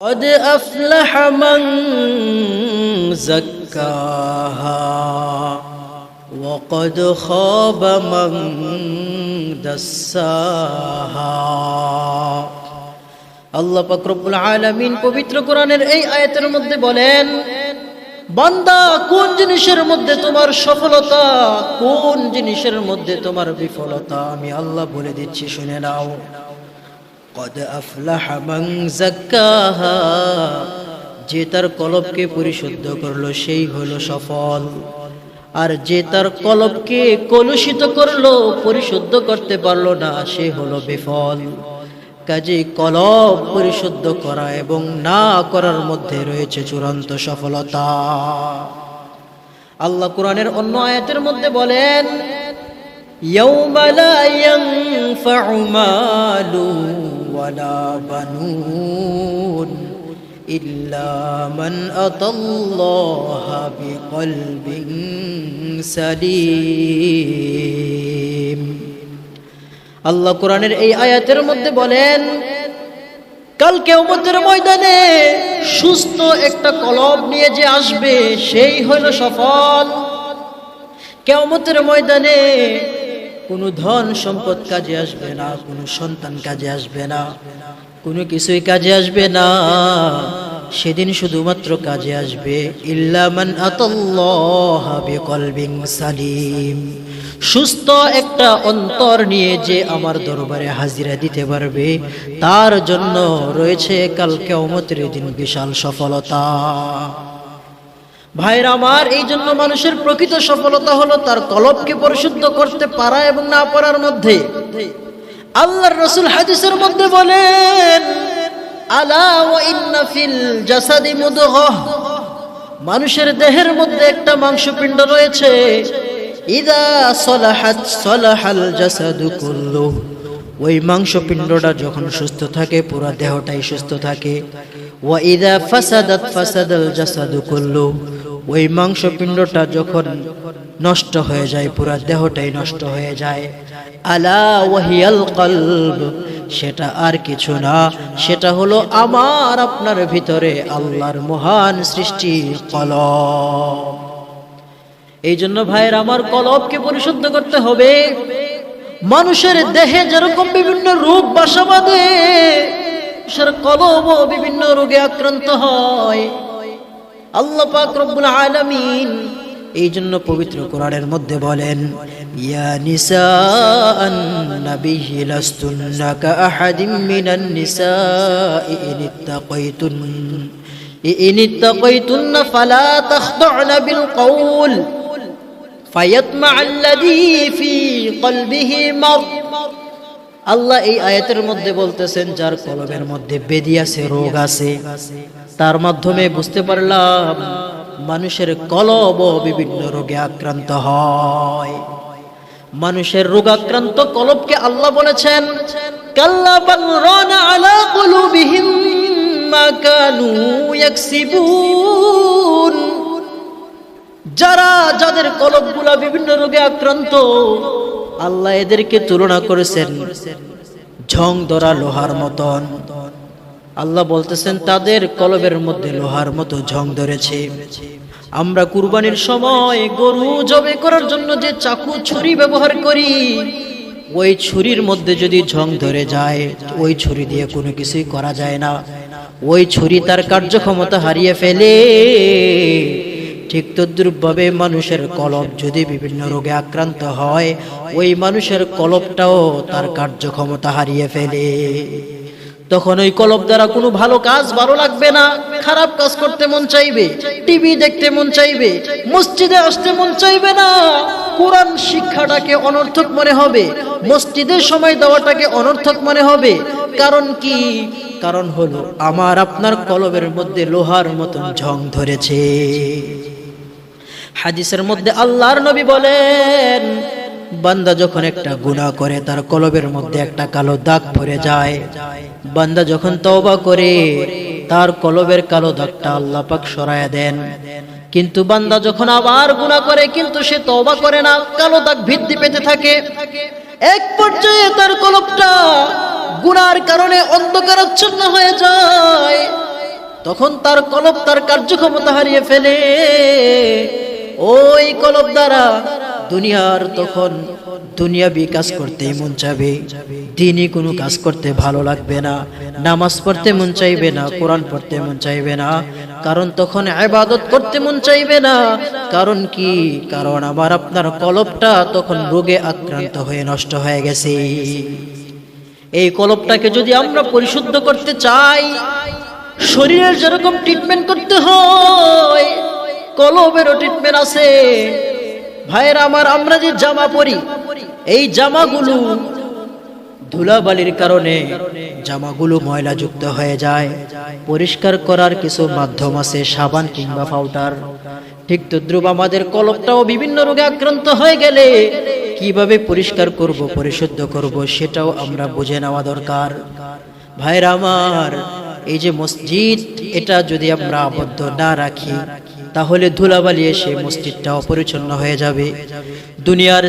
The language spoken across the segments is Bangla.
قد أفلح من زكاها وقد خاب من دساها। আল্লাহ পাক রব্বুল আলামিন পবিত্র কোরআনের এই আয়াতের মধ্যে বলেন, বান্দা কোন জিনিসের মধ্যে তোমার সফলতা, কোন জিনিসের মধ্যে তোমার বিফলতা আমি আল্লাহ বলে দিচ্ছি, শুনে নাও। قد أفلح من زكاها, যে তার কলবকে পরিশুদ্ধ করলো সেই হলো সফল, আর যে তার কলবকে কলুষিত করলো, পরিশুদ্ধ করতে পারলো না, সে হলো বিফল। কাজেই কলব পরিশুদ্ধ করা এবং না করার মধ্যে রয়েছে চূড়ান্ত সফলতা। আল্লাহ কোরআনের অন্য আয়াতের মধ্যে বলেন, ইয়াউমা লা ইয়ানফাউ মালু ওয়ালা বানুন ইল্লা মান আতাল্লাহা বিকলবিন সালিম। আল্লাহ কোরআনের এই আয়াতের মধ্যে বলেন, কাল কিয়ামতের ময়দানে সুস্থ একটা কলব নিয়ে যে আসবে সেই হলো সফল। কিয়ামতের ময়দানে কোনো ধন সম্পদ কাজে আসবে না, কোনো সন্তান কাজে আসবে না, কোনো কিছুই কাজে আসবে না। সেদিন শুধুমাত্র কাজে আসবে ইল্লা মান আতাল্লাহা বিকলবিন সালিম, সুস্থ একটা অন্তর নিয়ে যে আমার দরবারে হাজিরা দিতে পারবে, তার জন্য রয়েছে কাল কিয়ামতের দিন বিশাল সফলতা। ভাইরা আমার, এই জন্য মানুষের প্রকৃত সফলতা হলো তার কলবকে পরিশুদ্ধ করতে পারা এবং না পারার মধ্যে। আল্লাহর রাসূল হাদিসের মধ্যে বলেন, আলা ওয়া ইন্না ফিল জাসাদি মুদগাহ, মানুষের দেহের মধ্যে একটা মাংসপিণ্ড রয়েছে, ইদা সলাহাত সলাহাল জাসাদু কুল্লুহু, ওই মাংসপিণ্ডটা যখন সুস্থ থাকে পুরো দেহটাই সুস্থ থাকে। ওয়া ইদা ফাসাদাত ফাসাদাল জাসাদু কুল্লুহু, ওই মাংসপিণ্ডটা যখন নষ্ট হয়ে যায় পুরো দেহটাই নষ্ট হয়ে যায়। আলা ওয়াহিয়াল কলব, সেটা আর কিছু না, সেটা হলো আমার আপনার ভিতরে আল্লাহর মহান সৃষ্টি কলব। এই জন্য ভাইয়ের আমার, কলবকে পরিশুদ্ধ করতে হবে। মানুষের দেহে যেরকম বিভিন্ন রোগ বাসা বাঁধে, মানুষের কলবও বিভিন্ন রোগে আক্রান্ত হয়। আল্লাহ পাক রব্বুল আলামিন এই জন্য পবিত্র কোরআনের মধ্যে বলেন, ইয়া নিসাআন নাবিয়্যি লাস্তুন্না কাআহাদিম মিনান নিসাই ইনিত্তাকাইতুন্না ফালা তাখদা'না বিল কওল ফায়াতমা'আল্লাযী ফী কলবিহি মারদ। আল্লাহ এই আয়াতের মধ্যে বলতেছেন, যার কলবের মধ্যে ব্যাধি আছে, রোগ আছে, তার মাধ্যমে বুঝতে পারলাম মানুষের কলব বিভিন্ন রোগে আক্রান্ত হয়। মানুষের রোগাক্রান্ত কলবকে আল্লাহ বলেছেন, কাল্লা বাল রানা আলা কুলুবিহিম মা কানু ইয়াকসিবুন, যাদের কলবগুলা বিভিন্ন রোগে আক্রান্ত, আল্লাহ এদেরকে তুলনা করেছেন ঝং ধরা লোহার মতন। আল্লাহ বলতেছেন তাদের কলবের মধ্যে লোহার মতো ঝং ধরেছে। আমরা কুরবানির সময় গরু জবে করার জন্য যে চাকু ছুরি ব্যবহার করি, ওই ছুরির মধ্যে যদি ঝং ধরে যায়, ওই ছুরি দিয়ে কোনো কিছুই করা যায় না, ওই ছুরি তার কার্যক্ষমতা হারিয়ে ফেলে। ঠিক তদ্রূপভাবে মানুষের কলব যদি বিভিন্ন রোগে আক্রান্ত হয়, ওই মানুষের কলবটাও তার কার্যক্ষমতা হারিয়ে ফেলে। তখন ওই কলব দ্বারা কোনো ভালো কাজ ভালো লাগবে না, খারাপ কাজ করতে মন চাইবে, টিভি দেখতে মন চাইবে, মসজিদে আসতে মন চাইবে না, কোরআন শিক্ষাটাকে অনর্থক মনে হবে, মসজিদের সময় দেওয়াটাকে অনর্থক মনে হবে। কারণ কি? কারণ হলো আমার আপনার কলবের মধ্যে লোহার মতন ঝং ধরেছে। হাদিসের মধ্যে আল্লাহর নবী বলেন, বান্দা যখন একটা গুনাহ করে তার কলবের মধ্যে একটা কালো দাগ পড়ে যায়, বান্দা যখন তওবা করে তার কলবের কালো দাগটা আল্লাহ পাক সরায়া দেন। কিন্তু বান্দা যখন আবার গুনাহ করে কিন্তু সে তওবা করে না, কালো দাগ বৃদ্ধি পেতে থাকে। এক পর্যায়ে তার কলবটা গুনার কারণে অন্ধকারাচ্ছন্ন হয়ে যায়। তখন তার কলব তার কার্যক্ষমতা হারিয়ে ফেলে। ওই কলব দ্বারা দুনিয়ার তখন দুনিয়াবি কাজ করতে মন চাবে, দ্বীনি কোনো কাজ করতে ভালো লাগবে না, নামাজ পড়তে মন চাইবে না, কোরআন পড়তে মন চাইবে না, কারণ তখন ইবাদত করতে মন চাইবে না। কারণ কি? কারণ আমার আপনার কলবটা তখন রোগে আক্রান্ত হয়ে নষ্ট হয়ে গেছে। এই কলবটাকে যদি আমরা পরিশুদ্ধ করতে চাই, শরীরের যেরকম ট্রিটমেন্ট করতে হয়, কলবেরও ট্রিটমেন্ট আছে। ভাইয়েরা আমার, আমরা যে জামা পরি, এই জামাগুলো ধুলাবালির কারণে জামাগুলো ময়লাযুক্ত হয়ে যায়। পরিষ্কার করার কিছু মাধ্যম আছে, সাবান কিংবা পাউডার। ঠিক তদ্রুপ আমাদের কলবটাও বিভিন্ন রোগে আক্রান্ত হয়ে গেলে কিভাবে পরিষ্কার করব, পরিশুদ্ধ করব, সেটাও আমরা বুঝে নেওয়া দরকার। ভাইরা আমার, এই যে মসজিদ, এটা যদি আমরা আবদ্ধ না রাখি, তাহলে ধুলাবালি এসে মসজিদটা অপরিচ্ছন্ন হয়ে যাবে। দুনিয়ার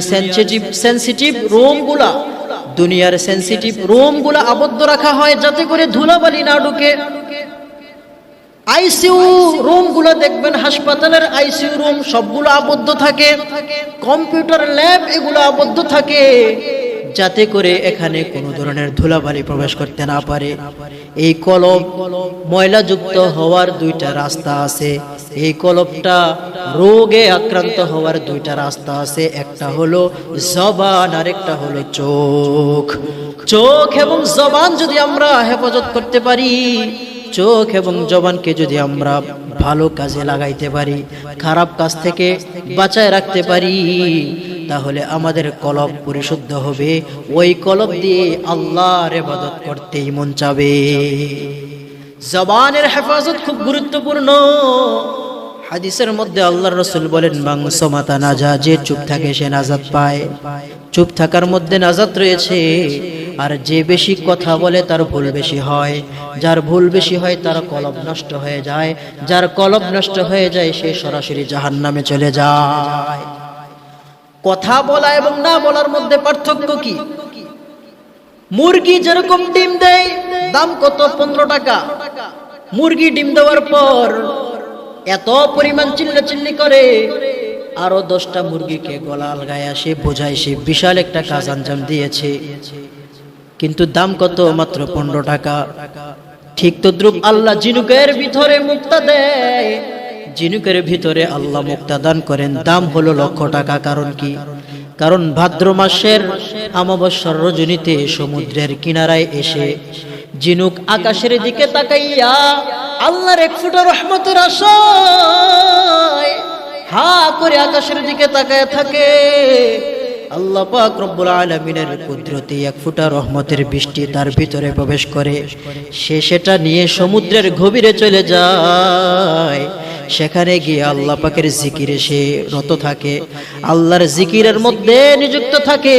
সেনসিটিভ রুমগুলা আবদ্ধ রাখা হয় যাতে করে ধুলাবালি না ঢুকে। আইসিইউ রুমগুলো দেখবেন, হাসপাতালের আইসিইউ রুম সবগুলো আবদ্ধ থাকে। কম্পিউটার ল্যাব এগুলো আবদ্ধ থাকে যাতে করে এখানে কোনো ধরনের ধুলাবালি প্রবেশ করতে না পারে। এই কলব ময়লাযুক্ত হওয়ার দুইটা রাস্তা আছে। এই কলবটা রোগে আক্রান্ত হওয়ার দুইটা রাস্তা আছে, একটা হলো জবান আর একটা হলো চোখ। চোখ এবং জবান যদি আমরা হেফাজত করতে পারি, চোখ এবং জবানকে যদি আমরা ভালো কাজে লাগাইতে পারি, খারাপ কাজ থেকে বাঁচায় রাখতে পারি, তাহলে আমাদের কলব পরিশুদ্ধ হবে। ওই কলব দিয়ে আল্লাহর ইবাদত করতেই মন চাবে। জবানের হেফাজত খুব গুরুত্বপূর্ণ। হাদিসের মধ্যে আল্লাহর রাসূল বলেন, মাংসমাতা নাজা, যে চুপ থাকে সে নাজাত পায়। চুপ থাকার মধ্যে নাজাত রয়েছে। আর যে বেশি কথা বলে তার ভুল বেশি হয়, যার ভুল বেশি হয় তার কলব নষ্ট হয়ে যায়, যার কলব নষ্ট হয়ে যায় সে সরাসরি জাহান্নামে চলে যায়। কথা বলা এবং না বলার মধ্যে পার্থক্য কি? মুরগি যেরকম ডিম দেয়, দাম কত? 15 টাকা। মুরগি ডিম দেওয়ার পর এত পরিমাণ চিল্লাচিল্লি করে, আরো 10টা মুরগিকে গলা আলগায় আসে, বোঝায় সে বিশাল একটা কাজ আঞ্জাম দিয়েছে, কিন্তু দাম কত? মাত্র 15 টাকা। ঠিক তদ্রুপ আল্লাহ জিনুকের ভিতরে মুক্তা দেয়, জিনুকের ভিতরে আল্লাহ মুক্তা দান করেন, দাম হলো লক্ষ টাকা। কারণ কি? কারণ ভাদ্র মাসের অমাবস্যার রজনীতে সমুদ্রের কিনারায় এসে জিনুক আকাশের দিকে তাকাইয়া আল্লাহর এক ফোঁটা রহমতের আশায় হা করে আকাশের দিকে তাকায় থাকে। আল্লাহ পাক রব্বুল আলামিনের কুদরতে এক ফোঁটা রহমতের বৃষ্টি তার ভিতরে প্রবেশ করে, সে সেটা নিয়ে সমুদ্রের গভীরে চলে যায়। সেখানে গিয়ে আল্লাহ পাকের জিকিরে সে রত থাকে, আল্লাহর জিকিরের মধ্যে নিযুক্ত থাকে।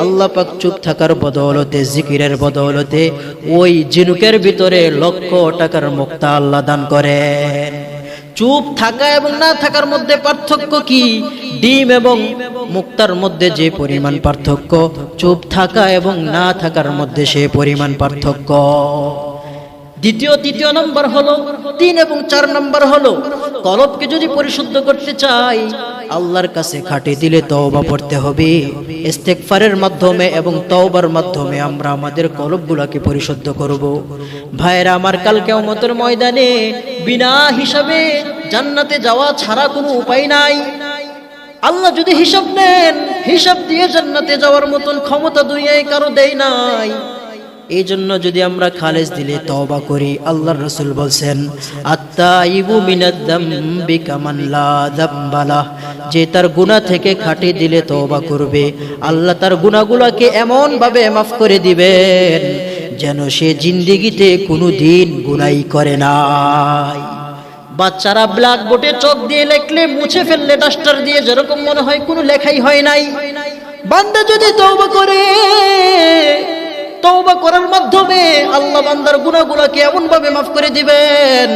আল্লাহ পাক চুপ থাকার বদৌলতে, জিকিরের বদৌলতে ওই জিনুকের ভিতরে লক্ষ টাকার মুক্তা আল্লাহ দান করেন। চুপ থাকা এবং না থাকার মধ্যে পার্থক্য কি? ডিম এবং মুক্তার মধ্যে যে পরিমাণ পার্থক্য, চুপ থাকা এবং না থাকার মধ্যে সে পরিমাণ পার্থক্য। তৃতীয় নম্বর হলো, 3 এবং 4 নম্বর হলো, কলবকে যদি পরিশুদ্ধ করতে চাই, আল্লাহর কাছে খাটে দিলে তওবা পড়তে হবে। ইস্তেগফারের মাধ্যমে এবং তওবার মাধ্যমে আমরা আমাদের কলবগুলোকে পরিশুদ্ধ করব। ভাইরা আমার, কাল কিয়ামতের ময়দানে বিনা হিসাবে জান্নাতে যাওয়া ছাড়া কোনো উপায় নাই। আল্লাহ যদি হিসাব নেন, হিসাব দিয়ে জান্নাতে যাওয়ার মতন ক্ষমতা দুনিয়ায় কারো দেয় নাই। এই জন্য যদি আমরা খালেস দিলে তওবা করি, আল্লাহর রাসূল বলছেন, আত্তাইবু মিনাদ যামবি কামান লা যামবা লাহ, যে তার গুনাহ থেকে খাঁটি দিলে তওবা করবে, আল্লাহ তার গুনাহগুলোকে এমন ভাবে মাফ করে দিবেন যেন সে জিন্দেগিতে কোনোদিন গুনাহই করে নাই। বাচ্চারা ব্ল্যাকবোর্ডে চক দিয়ে লেখলে, মুছে ফেললে ডাস্টার দিয়ে, যেরকম মনে হয় কোনো লেখাই হয় নাই। বান্দা যদি তওবা করে, তওবা করার মাধ্যমে আল্লাহ বান্দার গুনাহগুলোকে এমন ভাবে মাফ করে দিবেন,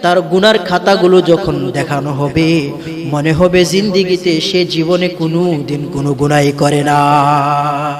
তার গুনার খাতাগুলো যখন দেখানো হবে মনে হবে জিন্দেগিতে সে জীবনে কোনো দিন কোনো গুনাহই করে না।